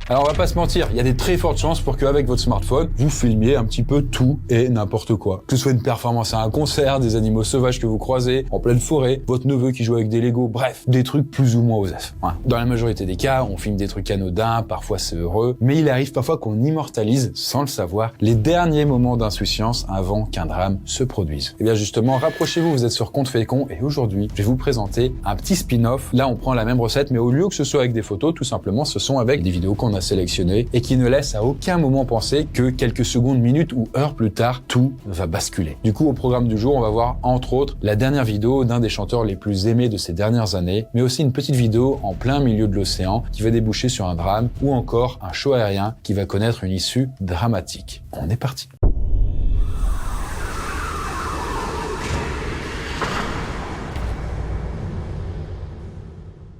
Alors on va pas se mentir, il y a des très fortes chances pour qu'avec votre smartphone, vous filmiez un petit peu tout et n'importe quoi. Que ce soit une performance à un concert, des animaux sauvages que vous croisez, en pleine forêt, votre neveu qui joue avec des Legos, bref, des trucs plus ou moins osef. Ouais. Dans la majorité des cas, on filme des trucs anodins, parfois c'est heureux, mais il arrive parfois qu'on immortalise, sans le savoir, les derniers moments d'insouciance avant qu'un drame se produise. Et bien justement, rapprochez-vous, vous êtes sur Compte Fécond et aujourd'hui, je vais vous présenter un petit spin-off. Là, on prend la même recette, mais au lieu que ce soit avec des photos, tout simplement, ce sont avec des vidéos qu'on a sélectionnées et qui ne laissent à aucun moment penser que quelques secondes, minutes ou heures plus tard, tout va basculer. Du coup, au programme du jour, on va voir entre autres la dernière vidéo d'un des chanteurs les plus aimés de ces dernières années, mais aussi une petite vidéo en plein milieu de l'océan qui va déboucher sur un drame ou encore un show aérien qui va connaître une issue dramatique. On est parti.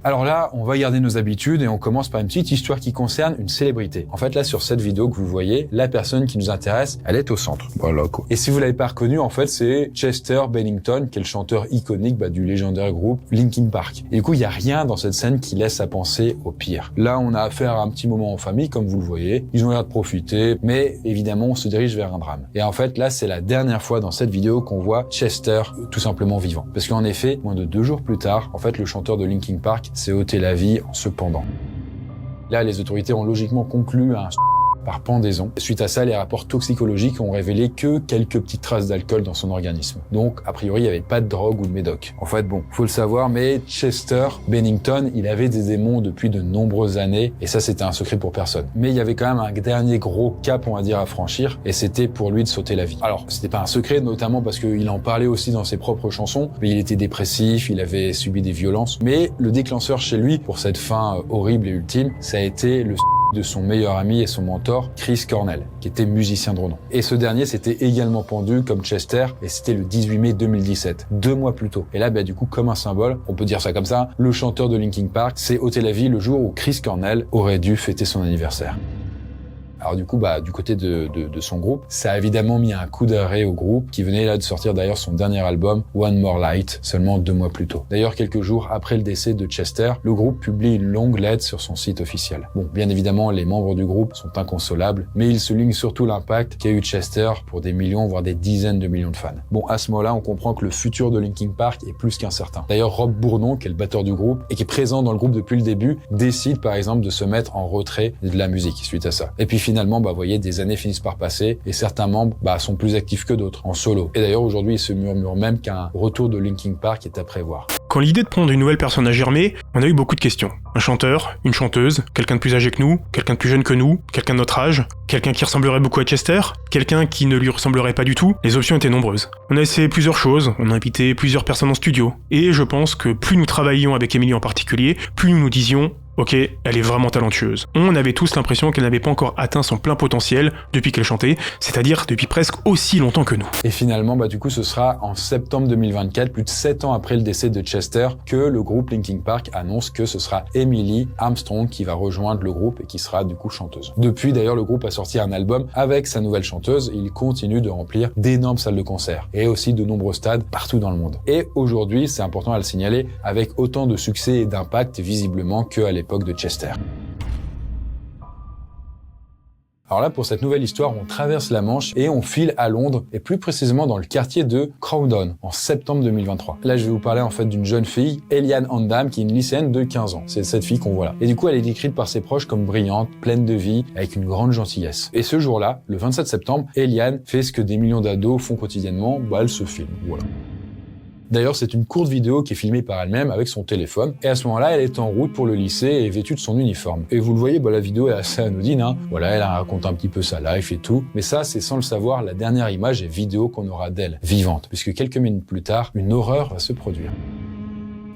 Alors là, on va garder nos habitudes et on commence par une petite histoire qui concerne une célébrité. En fait, là, sur cette vidéo que vous voyez, la personne qui nous intéresse, elle est au centre. Voilà, quoi. Et si vous l'avez pas reconnu, en fait, c'est Chester Bennington, qui est le chanteur iconique du légendaire groupe Linkin Park. Et du coup, il y a rien dans cette scène qui laisse à penser au pire. Là, on a affaire à un petit moment en famille, comme vous le voyez. Ils ont l'air de profiter, mais évidemment, on se dirige vers un drame. Et en fait, là, c'est la dernière fois dans cette vidéo qu'on voit Chester tout simplement vivant. Parce qu'en effet, moins de 2 jours plus tard, en fait, le chanteur de Linkin Park s'est ôté la vie en se pendant. Là, les autorités ont logiquement conclu à un par pendaison. Suite à ça, les rapports toxicologiques ont révélé que quelques petites traces d'alcool dans son organisme. Donc, a priori, il n'y avait pas de drogue ou de médoc. En fait, bon, faut le savoir, mais Chester Bennington, il avait des démons depuis de nombreuses années, et ça, c'était un secret pour personne. Mais il y avait quand même un dernier gros cap, on va dire, à franchir, et c'était pour lui de s'ôter la vie. Alors, c'était pas un secret, notamment parce qu'il en parlait aussi dans ses propres chansons, mais il était dépressif, il avait subi des violences, mais le déclencheur chez lui, pour cette fin horrible et ultime, ça a été le de son meilleur ami et son mentor, Chris Cornell, qui était musicien de renom. Et ce dernier s'était également pendu comme Chester, et c'était le 18 mai 2017, 2 mois plus tôt. Et là, du coup, comme un symbole, on peut dire ça comme ça, le chanteur de Linkin Park s'est ôté la vie le jour où Chris Cornell aurait dû fêter son anniversaire. Alors du coup, du côté de son groupe, ça a évidemment mis un coup d'arrêt au groupe qui venait là de sortir d'ailleurs son dernier album, One More Light, seulement 2 mois plus tôt. D'ailleurs, quelques jours après le décès de Chester, le groupe publie une longue lettre sur son site officiel. Bon, bien évidemment, les membres du groupe sont inconsolables, mais ils soulignent surtout l'impact qu'a eu Chester pour des millions, voire des dizaines de millions de fans. Bon, à ce moment-là, on comprend que le futur de Linkin Park est plus qu'incertain. D'ailleurs, Rob Bourdon, qui est le batteur du groupe et qui est présent dans le groupe depuis le début, décide par exemple de se mettre en retrait de la musique suite à ça. Et puis finalement, vous voyez, des années finissent par passer et certains membres sont plus actifs que d'autres, en solo. Et d'ailleurs, aujourd'hui, il se murmure même qu'un retour de Linkin Park est à prévoir. Quand l'idée de prendre une nouvelle personne a germé, on a eu beaucoup de questions. Un chanteur, une chanteuse, quelqu'un de plus âgé que nous, quelqu'un de plus jeune que nous, quelqu'un de notre âge, quelqu'un qui ressemblerait beaucoup à Chester, quelqu'un qui ne lui ressemblerait pas du tout. Les options étaient nombreuses. On a essayé plusieurs choses, on a invité plusieurs personnes en studio, et je pense que plus nous travaillions avec Emily en particulier, plus nous nous disions ok, elle est vraiment talentueuse. On avait tous l'impression qu'elle n'avait pas encore atteint son plein potentiel depuis qu'elle chantait, c'est-à-dire depuis presque aussi longtemps que nous. Et finalement, du coup, ce sera en septembre 2024, plus de 7 ans après le décès de Chester, que le groupe Linkin Park annonce que ce sera Emily Armstrong qui va rejoindre le groupe et qui sera du coup chanteuse. Depuis, d'ailleurs, le groupe a sorti un album avec sa nouvelle chanteuse et il continue de remplir d'énormes salles de concert et aussi de nombreux stades partout dans le monde. Et aujourd'hui, c'est important à le signaler, avec autant de succès et d'impact visiblement qu'à l'époque de Chester. Alors là, pour cette nouvelle histoire, on traverse la Manche et on file à Londres, et plus précisément dans le quartier de Croydon, en septembre 2023. Là, je vais vous parler en fait d'une jeune fille, Eliane Andam, qui est une lycéenne de 15 ans. C'est cette fille qu'on voit là. Et du coup, elle est décrite par ses proches comme brillante, pleine de vie, avec une grande gentillesse. Et ce jour-là, le 27 septembre, Eliane fait ce que des millions d'ados font quotidiennement, elle se filme, voilà. D'ailleurs, c'est une courte vidéo qui est filmée par elle-même avec son téléphone. Et à ce moment-là, elle est en route pour le lycée et vêtue de son uniforme. Et vous le voyez, la vidéo est assez anodine, Voilà, elle raconte un petit peu sa life et tout. Mais ça, c'est sans le savoir, la dernière image et vidéo qu'on aura d'elle, vivante. Puisque quelques minutes plus tard, une horreur va se produire.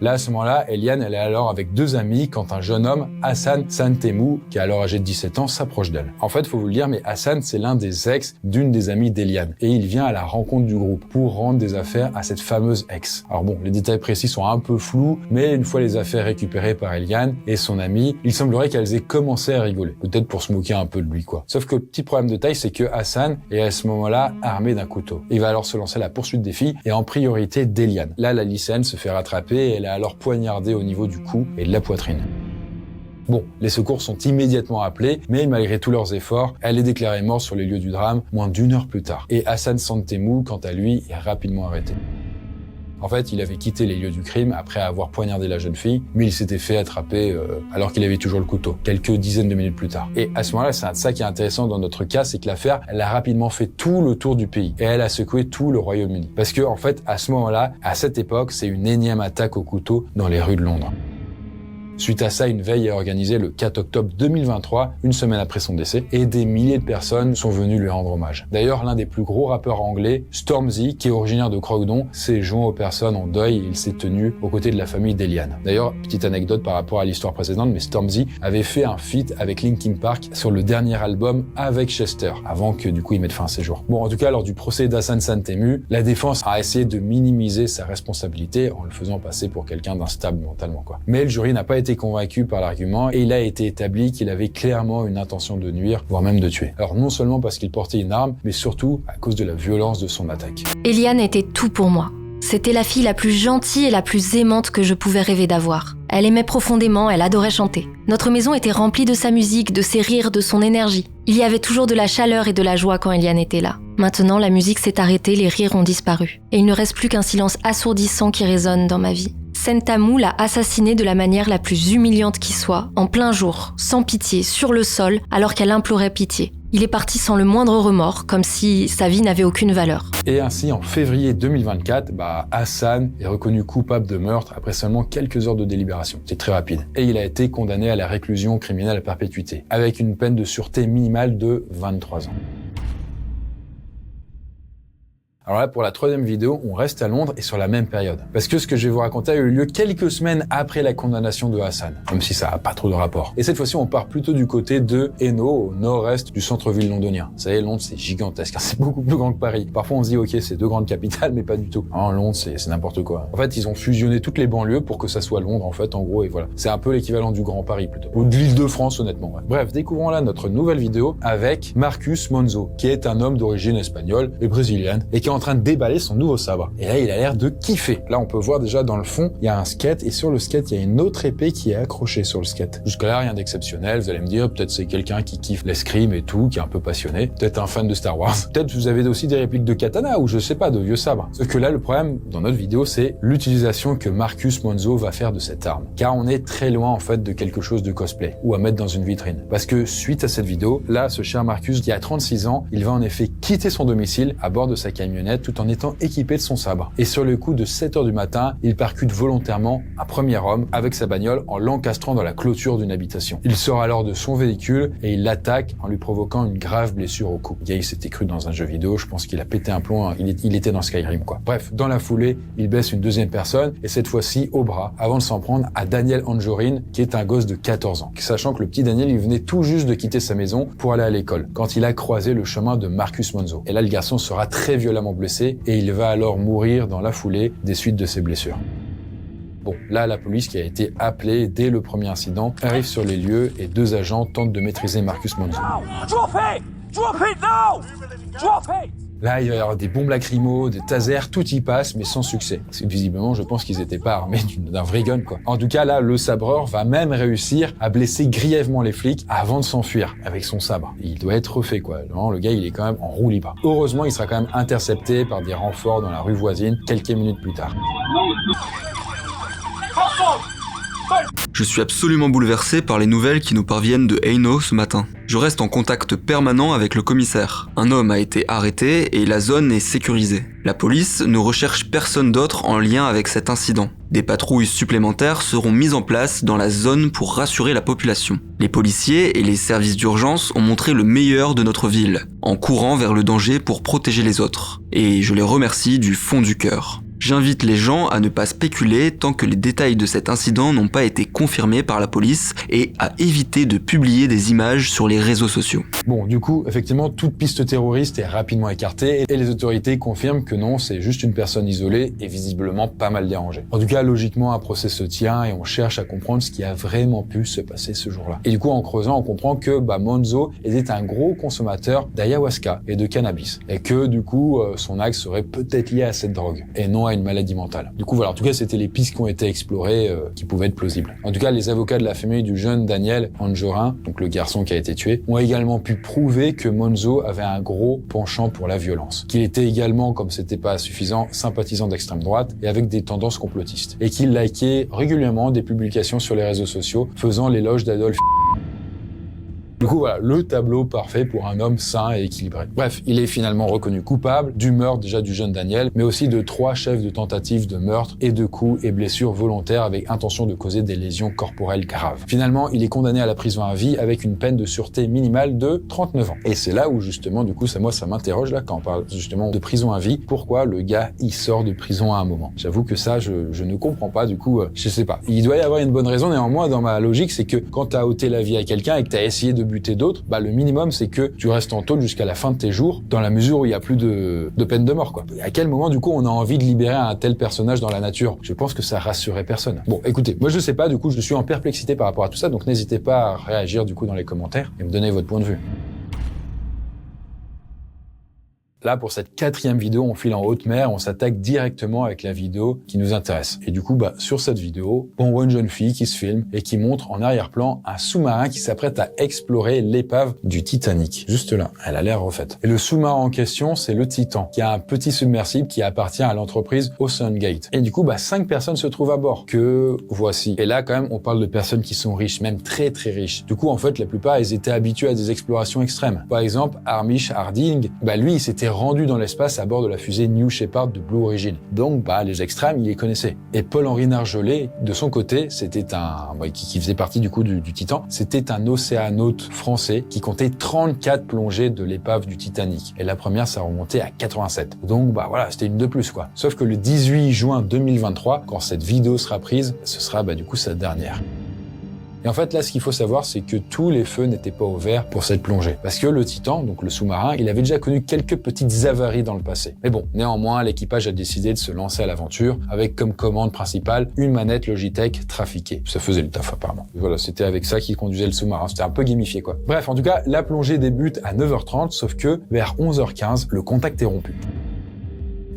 Là, à ce moment-là, Eliane, elle est alors avec 2 amis quand un jeune homme, Hassan Santemou, qui est alors âgé de 17 ans, s'approche d'elle. En fait, faut vous le dire, mais Hassan, c'est l'un des ex d'une des amies d'Eliane. Et il vient à la rencontre du groupe pour rendre des affaires à cette fameuse ex. Alors bon, les détails précis sont un peu flous, mais une fois les affaires récupérées par Eliane et son amie, il semblerait qu'elles aient commencé à rigoler. Peut-être pour se moquer un peu de lui, quoi. Sauf que petit problème de taille, c'est que Hassan est à ce moment-là armé d'un couteau. Il va alors se lancer à la poursuite des filles et en priorité d'Eliane. Là, la lycéenne se fait rattraper et elle est alors poignardée au niveau du cou et de la poitrine. Bon, les secours sont immédiatement appelés, mais malgré tous leurs efforts, elle est déclarée morte sur les lieux du drame moins d'1 heure plus tard. Et Hassan Santemou, quant à lui, est rapidement arrêté. En fait, il avait quitté les lieux du crime après avoir poignardé la jeune fille, mais il s'était fait attraper alors qu'il avait toujours le couteau, quelques dizaines de minutes plus tard. Et à ce moment-là, c'est ça qui est intéressant dans notre cas, c'est que l'affaire, elle a rapidement fait tout le tour du pays et elle a secoué tout le Royaume-Uni. Parce que, en fait, à ce moment-là, à cette époque, c'est une énième attaque au couteau dans les rues de Londres. Suite à ça, une veille est organisée le 4 octobre 2023, une semaine après son décès, et des milliers de personnes sont venues lui rendre hommage. D'ailleurs, l'un des plus gros rappeurs anglais, Stormzy, qui est originaire de Croydon, s'est joint aux personnes en deuil et il s'est tenu aux côtés de la famille d'Eliane. D'ailleurs, petite anecdote par rapport à l'histoire précédente, mais Stormzy avait fait un feat avec Linkin Park sur le dernier album avec Chester, avant que du coup il mette fin à ses jours. Bon, en tout cas, lors du procès d'Hassan Santemou, la défense a essayé de minimiser sa responsabilité en le faisant passer pour quelqu'un d'instable mentalement, quoi. Mais le jury n'a pas été convaincu par l'argument et il a été établi qu'il avait clairement une intention de nuire, voire même de tuer. Alors non seulement parce qu'il portait une arme, mais surtout à cause de la violence de son attaque. Eliane était tout pour moi. C'était la fille la plus gentille et la plus aimante que je pouvais rêver d'avoir. Elle aimait profondément, elle adorait chanter. Notre maison était remplie de sa musique, de ses rires, de son énergie. Il y avait toujours de la chaleur et de la joie quand Eliane était là. Maintenant, la musique s'est arrêtée, les rires ont disparu. Et il ne reste plus qu'un silence assourdissant qui résonne dans ma vie. Santemou l'a assassiné de la manière la plus humiliante qui soit, en plein jour, sans pitié, sur le sol, alors qu'elle implorait pitié. Il est parti sans le moindre remords, comme si sa vie n'avait aucune valeur. Et ainsi, en février 2024, Hassan est reconnu coupable de meurtre après seulement quelques heures de délibération. C'est très rapide. Et il a été condamné à la réclusion criminelle à perpétuité, avec une peine de sûreté minimale de 23 ans. Alors là, pour la troisième vidéo, on reste à Londres et sur la même période. Parce que ce que je vais vous raconter a eu lieu quelques semaines après la condamnation de Hassan, même si ça n'a pas trop de rapport. Et cette fois-ci, on part plutôt du côté de Hainaut, au nord-est du centre-ville londonien. Vous savez, Londres, c'est gigantesque, hein, c'est beaucoup plus grand que Paris. Parfois, on se dit, ok, c'est 2 grandes capitales, mais pas du tout. Non, Londres, c'est n'importe quoi. En fait, ils ont fusionné toutes les banlieues pour que ça soit Londres, en fait, en gros, et voilà. C'est un peu l'équivalent du Grand Paris, plutôt. Ou de l'Île-de-France, honnêtement. Ouais. Bref, découvrons là notre nouvelle vidéo avec Marcus Monzo, qui est un homme d'origine espagnole et brésilienne, et qui est en train de déballer son nouveau sabre. Et là, il a l'air de kiffer. Là, on peut voir déjà dans le fond, il y a un skate, et sur le skate, il y a une autre épée qui est accrochée sur le skate. Jusque-là, rien d'exceptionnel. Vous allez me dire, peut-être c'est quelqu'un qui kiffe l'escrime et tout, qui est un peu passionné. Peut-être un fan de Star Wars. Peut-être vous avez aussi des répliques de katana, ou je sais pas, de vieux sabres. Sauf que là, le problème, dans notre vidéo, c'est l'utilisation que Marcus Monzo va faire de cette arme. Car on est très loin, en fait, de quelque chose de cosplay, ou à mettre dans une vitrine. Parce que, suite à cette vidéo, là, ce cher Marcus, qui a 36 ans, il va en effet quitter son domicile à bord de sa camionnette, tout en étant équipé de son sabre. Et sur le coup de 7 heures du matin, il percute volontairement un premier homme avec sa bagnole en l'encastrant dans la clôture d'une habitation. Il sort alors de son véhicule et il l'attaque en lui provoquant une grave blessure au cou. Le gars, il s'était cru dans un jeu vidéo, je pense qu'il a pété un plomb, il était dans Skyrim, quoi. Bref, dans la foulée, il blesse une deuxième personne et cette fois-ci au bras, avant de s'en prendre à Daniel Anjorin, qui est un gosse de 14 ans. Sachant que le petit Daniel, il venait tout juste de quitter sa maison pour aller à l'école, quand il a croisé le chemin de Marcus Monzo. Et là, le garçon sera très violemment blessé et il va alors mourir dans la foulée des suites de ses blessures. Bon, là, la police qui a été appelée dès le premier incident arrive sur les lieux et 2 agents tentent de maîtriser Marcus Monzo. Là, il va y avoir des bombes lacrymaux, des tasers, tout y passe, mais sans succès. Parce que visiblement, je pense qu'ils n'étaient pas armés d'un vrai gun, quoi. En tout cas, là, le sabreur va même réussir à blesser grièvement les flics avant de s'enfuir avec son sabre. Il doit être refait, quoi. Non, le gars, il est quand même en roue libre. Heureusement, il sera quand même intercepté par des renforts dans la rue voisine quelques minutes plus tard. Je suis absolument bouleversé par les nouvelles qui nous parviennent de Hainaut ce matin. Je reste en contact permanent avec le commissaire. Un homme a été arrêté et la zone est sécurisée. La police ne recherche personne d'autre en lien avec cet incident. Des patrouilles supplémentaires seront mises en place dans la zone pour rassurer la population. Les policiers et les services d'urgence ont montré le meilleur de notre ville, en courant vers le danger pour protéger les autres. Et je les remercie du fond du cœur. J'invite les gens à ne pas spéculer tant que les détails de cet incident n'ont pas été confirmés par la police et à éviter de publier des images sur les réseaux sociaux. Bon, du coup, effectivement, toute piste terroriste est rapidement écartée et les autorités confirment que non, c'est juste une personne isolée et visiblement pas mal dérangée. En tout cas, logiquement, un procès se tient et on cherche à comprendre ce qui a vraiment pu se passer ce jour-là. Et du coup, en creusant, on comprend que Monzo était un gros consommateur d'ayahuasca et de cannabis et que du coup, son acte serait peut-être lié à cette drogue et non à une maladie mentale. Du coup, voilà. En tout cas, c'était les pistes qui ont été explorées, qui pouvaient être plausibles. En tout cas, les avocats de la famille du jeune Daniel Anjorin, donc le garçon qui a été tué, ont également pu prouver que Monzo avait un gros penchant pour la violence. Qu'il était également, comme c'était pas suffisant, sympathisant d'extrême droite et avec des tendances complotistes. Et qu'il likait régulièrement des publications sur les réseaux sociaux faisant l'éloge d'Adolf. Du coup, voilà, le tableau parfait pour un homme sain et équilibré. Bref, il est finalement reconnu coupable du meurtre déjà du jeune Daniel, mais aussi de 3 chefs de tentative de meurtre et de coups et blessures volontaires avec intention de causer des lésions corporelles graves. Finalement, il est condamné à la prison à vie avec une peine de sûreté minimale de 39 ans. Et c'est là où justement, du coup, ça m'interroge là quand on parle justement de prison à vie. Pourquoi le gars, il sort de prison à un moment? J'avoue que ça, je ne comprends pas. Du coup, je sais pas. Il doit y avoir une bonne raison. Néanmoins, dans ma logique, c'est que quand t'as ôté la vie à quelqu'un et que t'as essayé de buter d'autres, bah le minimum c'est que tu restes en tôle jusqu'à la fin de tes jours, dans la mesure où il y a plus de peine de mort, quoi. À quel moment du coup on a envie de libérer un tel personnage dans la nature? Je pense que ça rassurerait personne. Bon, écoutez, moi je sais pas, du coup je suis en perplexité par rapport à tout ça, donc n'hésitez pas à réagir du coup dans les commentaires et me donner votre point de vue. Là, pour cette 4e vidéo, on file en haute mer, on s'attaque directement avec la vidéo qui nous intéresse. Et du coup, sur cette vidéo, on voit une jeune fille qui se filme et qui montre en arrière-plan un sous-marin qui s'apprête à explorer l'épave du Titanic. Juste là, elle a l'air refaite. Et le sous-marin en question, c'est le Titan, qui a un petit submersible qui appartient à l'entreprise OceanGate. Et du coup, 5 personnes se trouvent à bord, que voici. Et là, quand même, on parle de personnes qui sont riches, même très très riches. Du coup, en fait, la plupart, ils étaient habitués à des explorations extrêmes. Par exemple, Hamish Harding, lui, il s'était rendu dans l'espace à bord de la fusée New Shepard de Blue Origin. Donc, les extrêmes, il les connaissait. Et Paul-Henri Nargeolet, de son côté, c'était qui faisait partie du coup du Titan, c'était un océanaute français qui comptait 34 plongées de l'épave du Titanic. Et la première, ça remontait à 87. Donc, voilà, c'était une de plus, quoi. Sauf que le 18 juin 2023, quand cette vidéo sera prise, ce sera, du coup, sa dernière. Et en fait, là, ce qu'il faut savoir, c'est que tous les feux n'étaient pas ouverts pour cette plongée. Parce que le Titan, donc le sous-marin, il avait déjà connu quelques petites avaries dans le passé. Mais bon, néanmoins, l'équipage a décidé de se lancer à l'aventure avec comme commande principale une manette Logitech trafiquée. Ça faisait le taf, apparemment. Et voilà, c'était avec ça qu'il conduisait le sous-marin. C'était un peu gamifié, quoi. Bref, en tout cas, la plongée débute à 9h30, sauf que vers 11h15, le contact est rompu.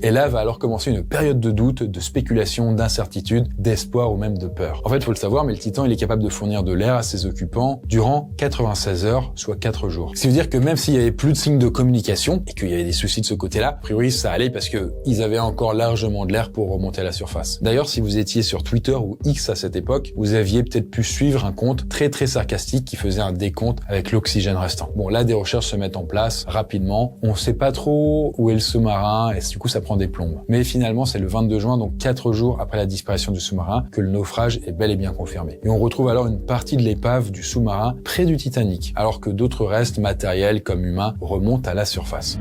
Et là va alors commencer une période de doute, de spéculation, d'incertitude, d'espoir ou même de peur. En fait, faut le savoir, mais le Titan, il est capable de fournir de l'air à ses occupants durant 96 heures, soit 4 jours. Ce qui veut dire que même s'il y avait plus de signes de communication et qu'il y avait des soucis de ce côté-là, a priori, ça allait parce que ils avaient encore largement de l'air pour remonter à la surface. D'ailleurs, si vous étiez sur Twitter ou X à cette époque, vous aviez peut-être pu suivre un compte très très sarcastique qui faisait un décompte avec l'oxygène restant. Bon, là, des recherches se mettent en place rapidement. On sait pas trop où est le sous-marin et du coup, ça prend des plombes. Mais finalement, c'est le 22 juin, donc 4 jours après la disparition du sous-marin, que le naufrage est bel et bien confirmé. Et on retrouve alors une partie de l'épave du sous-marin près du Titanic, alors que d'autres restes matériels comme humains remontent à la surface.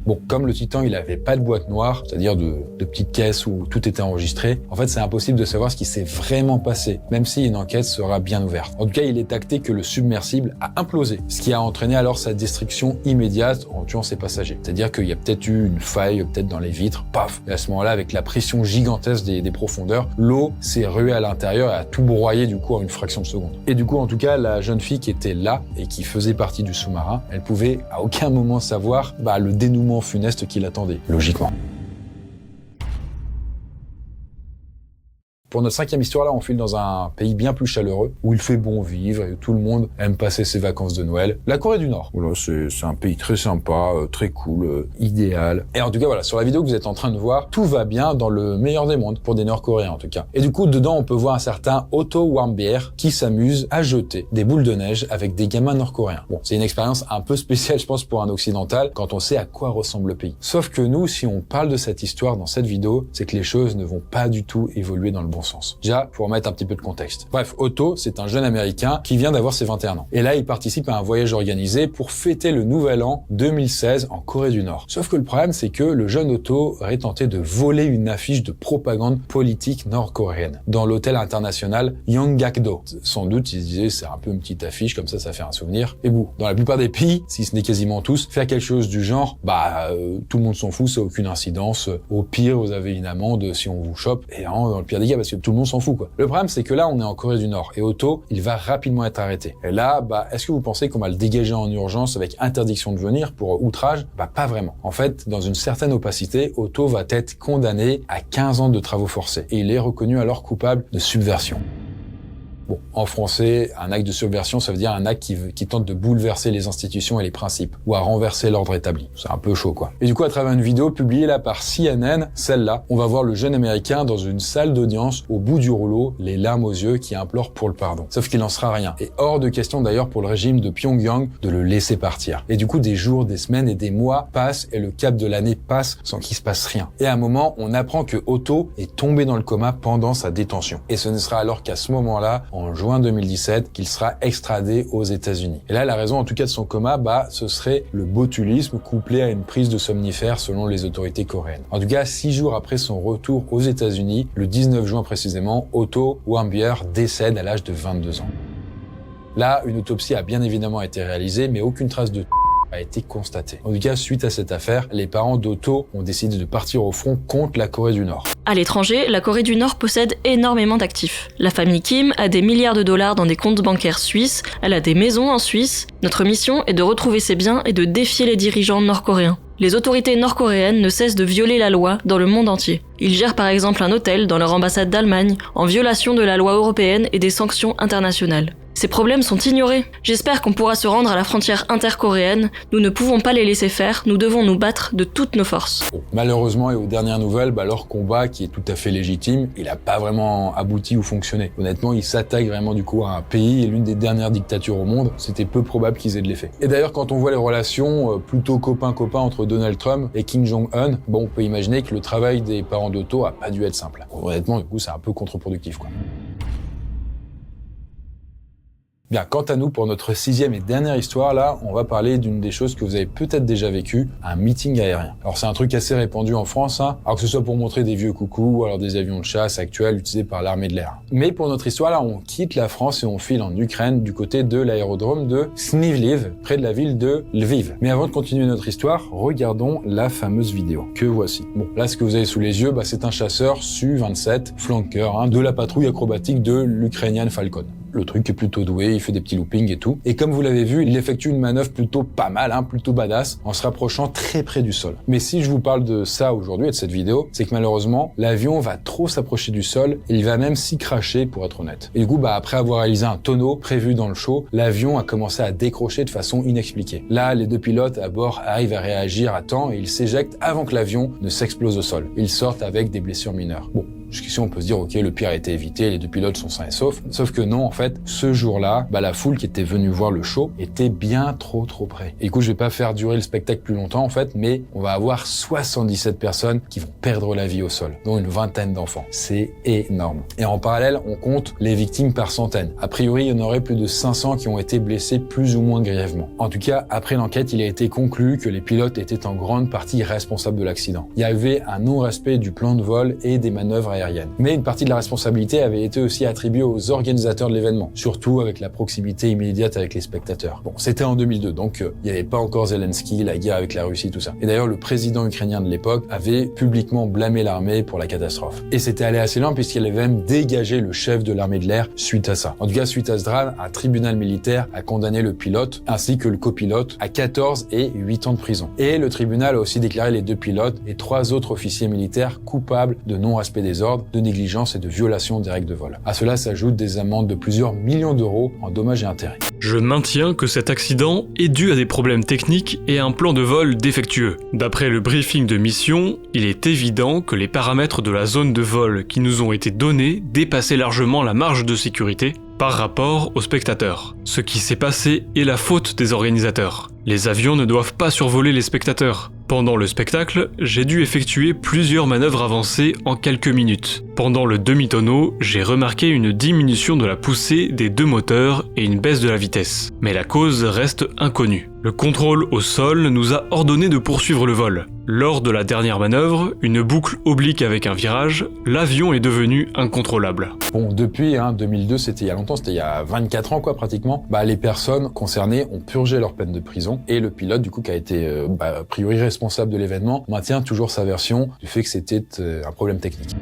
Bon, comme le Titan, il avait pas de boîte noire, c'est-à-dire de petites caisses où tout était enregistré, en fait, c'est impossible de savoir ce qui s'est vraiment passé, même si une enquête sera bien ouverte. En tout cas, il est acté que le submersible a implosé, ce qui a entraîné alors sa destruction immédiate en tuant ses passagers. C'est-à-dire qu'il y a peut-être eu une faille, peut-être dans les vitres, paf! Et à ce moment-là, avec la pression gigantesque des profondeurs, l'eau s'est ruée à l'intérieur et a tout broyé du coup en une fraction de seconde. Et du coup, en tout cas, la jeune fille qui était là et qui faisait partie du sous-marin, elle pouvait à aucun moment savoir le dénouement funeste qui l'attendait, logiquement. Pour notre 5e histoire, là, on file dans un pays bien plus chaleureux, où il fait bon vivre et où tout le monde aime passer ses vacances de Noël. La Corée du Nord. Voilà, c'est un pays très sympa, très cool, idéal. Et en tout cas, voilà, sur la vidéo que vous êtes en train de voir, tout va bien dans le meilleur des mondes, pour des Nord-Coréens en tout cas. Et du coup, dedans, on peut voir un certain Otto Warmbier qui s'amuse à jeter des boules de neige avec des gamins nord-coréens. Bon, c'est une expérience un peu spéciale, je pense, pour un occidental, quand on sait à quoi ressemble le pays. Sauf que nous, si on parle de cette histoire dans cette vidéo, c'est que les choses ne vont pas du tout évoluer dans le bon sens. Déjà, pour remettre un petit peu de contexte. Bref, Otto, c'est un jeune Américain qui vient d'avoir ses 21 ans. Et là, il participe à un voyage organisé pour fêter le Nouvel An 2016 en Corée du Nord. Sauf que le problème, c'est que le jeune Otto aurait tenté de voler une affiche de propagande politique nord-coréenne dans l'hôtel international Yonggakdo. Sans doute, il se disait, c'est un peu une petite affiche, comme ça fait un souvenir. Et bon, dans la plupart des pays, si ce n'est quasiment tous, faire quelque chose du genre, tout le monde s'en fout, ça n'a aucune incidence. Au pire, vous avez une amende si on vous chope. Et dans le pire des cas, parce parce que tout le monde s'en fout, quoi. Le problème, c'est que là, on est en Corée du Nord, et Otto, il va rapidement être arrêté. Et là, est-ce que vous pensez qu'on va le dégager en urgence avec interdiction de venir pour outrage? Pas vraiment. En fait, dans une certaine opacité, Otto va être condamné à 15 ans de travaux forcés, et il est reconnu alors coupable de subversion. Bon, en français, un acte de subversion, ça veut dire un acte qui tente de bouleverser les institutions et les principes, ou à renverser l'ordre établi. C'est un peu chaud, quoi. Et du coup, à travers une vidéo publiée là par CNN, celle-là, on va voir le jeune Américain dans une salle d'audience, au bout du rouleau, les larmes aux yeux, qui implore pour le pardon. Sauf qu'il n'en sera rien. Et hors de question d'ailleurs pour le régime de Pyongyang de le laisser partir. Et du coup, des jours, des semaines et des mois passent, et le cap de l'année passe sans qu'il se passe rien. Et à un moment, on apprend que Otto est tombé dans le coma pendant sa détention. Et ce ne sera alors qu'à ce moment-là, en juin 2017, qu'il sera extradé aux États-Unis. Et là, la raison en tout cas de son coma, ce serait le botulisme couplé à une prise de somnifères selon les autorités coréennes. En tout cas, 6 jours après son retour aux États-Unis, le 19 juin précisément, Otto Warmbier décède à l'âge de 22 ans. Là, une autopsie a bien évidemment été réalisée, mais aucune trace de a été constatée. En tout cas, suite à cette affaire, les parents d'Otto ont décidé de partir au front contre la Corée du Nord. À l'étranger, la Corée du Nord possède énormément d'actifs. La famille Kim a des milliards de dollars dans des comptes bancaires suisses, elle a des maisons en Suisse. Notre mission est de retrouver ces biens et de défier les dirigeants nord-coréens. Les autorités nord-coréennes ne cessent de violer la loi dans le monde entier. Ils gèrent par exemple un hôtel dans leur ambassade d'Allemagne, en violation de la loi européenne et des sanctions internationales. Ces problèmes sont ignorés. J'espère qu'on pourra se rendre à la frontière intercoréenne. Nous ne pouvons pas les laisser faire, nous devons nous battre de toutes nos forces. Malheureusement, et aux dernières nouvelles, leur combat, qui est tout à fait légitime, il n'a pas vraiment abouti ou fonctionné. Honnêtement, ils s'attaquent vraiment du coup à un pays et l'une des dernières dictatures au monde. C'était peu probable qu'ils aient de l'effet. Et d'ailleurs, quand on voit les relations plutôt copain-copain entre Donald Trump et Kim Jong-un, on peut imaginer que le travail des parents d'Otto a pas dû être simple. Honnêtement, du coup, c'est un peu contre-productif, quoi. Bien, quant à nous, pour notre 6e et dernière histoire, là, on va parler d'une des choses que vous avez peut-être déjà vécu, un meeting aérien. Alors, c'est un truc assez répandu en France, alors que ce soit pour montrer des vieux coucous ou alors des avions de chasse actuels utilisés par l'armée de l'air. Mais pour notre histoire, là, on quitte la France et on file en Ukraine du côté de l'aérodrome de Snivliv, près de la ville de Lviv. Mais avant de continuer notre histoire, regardons la fameuse vidéo que voici. Bon, là, ce que vous avez sous les yeux, c'est un chasseur Su-27, flanqueur, de la patrouille acrobatique de l'Ukrainian Falcon. Le truc est plutôt doué, il fait des petits loopings et tout. Et comme vous l'avez vu, il effectue une manœuvre plutôt pas mal, plutôt badass, en se rapprochant très près du sol. Mais si je vous parle de ça aujourd'hui et de cette vidéo, c'est que malheureusement, l'avion va trop s'approcher du sol et il va même s'y cracher, pour être honnête. Et du coup, après avoir réalisé un tonneau prévu dans le show, l'avion a commencé à décrocher de façon inexpliquée. Là, les deux pilotes à bord arrivent à réagir à temps et ils s'éjectent avant que l'avion ne s'explose au sol. Ils sortent avec des blessures mineures. Bon, jusqu'ici on peut se dire ok, le pire a été évité, les deux pilotes sont sains et saufs. Sauf que non, en fait, ce jour-là, la foule qui était venue voir le show était bien trop près. Et du coup, je vais pas faire durer le spectacle plus longtemps en fait, mais on va avoir 77 personnes qui vont perdre la vie au sol, dont une vingtaine d'enfants. C'est énorme. Et en parallèle, on compte les victimes par centaines. A priori, il y en aurait plus de 500 qui ont été blessés plus ou moins grièvement. En tout cas, après l'enquête, il a été conclu que les pilotes étaient en grande partie responsables de l'accident. Il y avait un non-respect du plan de vol et des manœuvres aériennes. Mais une partie de la responsabilité avait été aussi attribuée aux organisateurs de l'événement, surtout avec la proximité immédiate avec les spectateurs. Bon, c'était en 2002, donc il n'y avait pas encore Zelensky, la guerre avec la Russie, tout ça. Et d'ailleurs, le président ukrainien de l'époque avait publiquement blâmé l'armée pour la catastrophe. Et c'était allé assez loin puisqu'il avait même dégagé le chef de l'armée de l'air suite à ça. En tout cas, suite à ce drame, un tribunal militaire a condamné le pilote ainsi que le copilote à 14 et 8 ans de prison. Et le tribunal a aussi déclaré les deux pilotes et 3 autres officiers militaires coupables de non-respect des ordres, de négligence et de violation des règles de vol. À cela s'ajoutent des amendes de plusieurs millions d'euros en dommages et intérêts. Je maintiens que cet accident est dû à des problèmes techniques et à un plan de vol défectueux. D'après le briefing de mission, il est évident que les paramètres de la zone de vol qui nous ont été donnés dépassaient largement la marge de sécurité par rapport aux spectateurs. Ce qui s'est passé est la faute des organisateurs. Les avions ne doivent pas survoler les spectateurs. Pendant le spectacle, j'ai dû effectuer plusieurs manœuvres avancées en quelques minutes. Pendant le demi-tonneau, j'ai remarqué une diminution de la poussée des deux moteurs et une baisse de la vitesse. Mais la cause reste inconnue. Le contrôle au sol nous a ordonné de poursuivre le vol. Lors de la dernière manœuvre, une boucle oblique avec un virage, l'avion est devenu incontrôlable. Bon, depuis 2002, c'était il y a longtemps, c'était il y a 24 ans quoi pratiquement, les personnes concernées ont purgé leur peine de prison et le pilote du coup qui a été a priori responsable de l'événement maintient toujours sa version du fait que c'était un problème technique.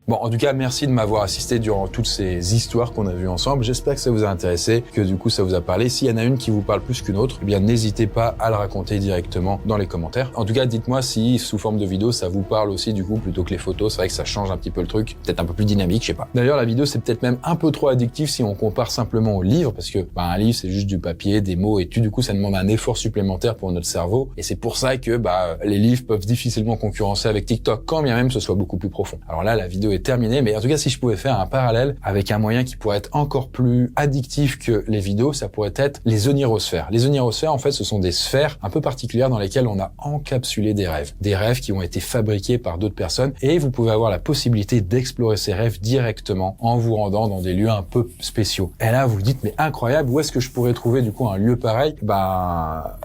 Bon, en tout cas, merci de m'avoir assisté durant toutes ces histoires qu'on a vues ensemble. J'espère que ça vous a intéressé, que du coup ça vous a parlé. S'il y en a une qui vous parle plus qu'une autre, eh bien n'hésitez pas à le raconter directement dans les commentaires. En tout cas, dites-moi si sous forme de vidéo ça vous parle aussi du coup plutôt que les photos. C'est vrai que ça change un petit peu le truc, peut-être un peu plus dynamique, je sais pas. D'ailleurs, la vidéo c'est peut-être même un peu trop addictif si on compare simplement au livre, parce que un livre c'est juste du papier, des mots et du coup ça demande un effort supplémentaire pour notre cerveau. Et c'est pour ça que les livres peuvent difficilement concurrencer avec TikTok, quand bien même ce soit beaucoup plus profond. Alors là, la vidéo est terminée, mais en tout cas, si je pouvais faire un parallèle avec un moyen qui pourrait être encore plus addictif que les vidéos, ça pourrait être les onirosphères. Les onirosphères, en fait, ce sont des sphères un peu particulières dans lesquelles on a encapsulé des rêves qui ont été fabriqués par d'autres personnes, et vous pouvez avoir la possibilité d'explorer ces rêves directement en vous rendant dans des lieux un peu spéciaux. Et là, vous vous dites, mais incroyable, où est-ce que je pourrais trouver du coup un lieu pareil?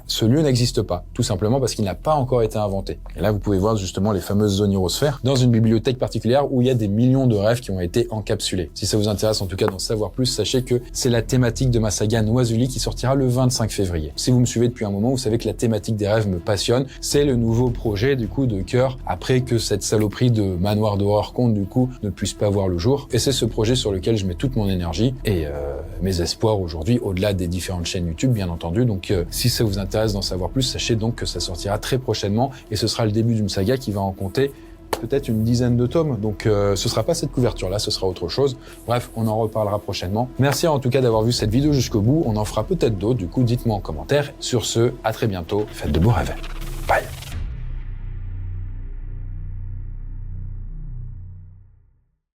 Ce lieu n'existe pas, tout simplement parce qu'il n'a pas encore été inventé. Et là, vous pouvez voir justement les fameuses onirosphères dans une bibliothèque particulière où il y a des millions de rêves qui ont été encapsulés. Si ça vous intéresse en tout cas d'en savoir plus, sachez que c'est la thématique de ma saga Noisuli qui sortira le 25 février. Si vous me suivez depuis un moment, vous savez que la thématique des rêves me passionne. C'est le nouveau projet du coup de Cœur après que cette saloperie de manoir d'horreur conte du coup ne puisse pas voir le jour. Et c'est ce projet sur lequel je mets toute mon énergie et mes espoirs aujourd'hui, au-delà des différentes chaînes YouTube bien entendu. Donc si ça vous intéresse d'en savoir plus, sachez donc que ça sortira très prochainement et ce sera le début d'une saga qui va en compter peut-être une dizaine de tomes, donc ce sera pas cette couverture-là, ce sera autre chose. Bref, on en reparlera prochainement. Merci en tout cas d'avoir vu cette vidéo jusqu'au bout, on en fera peut-être d'autres, du coup dites-moi en commentaire. Sur ce, à très bientôt, faites de beaux rêves.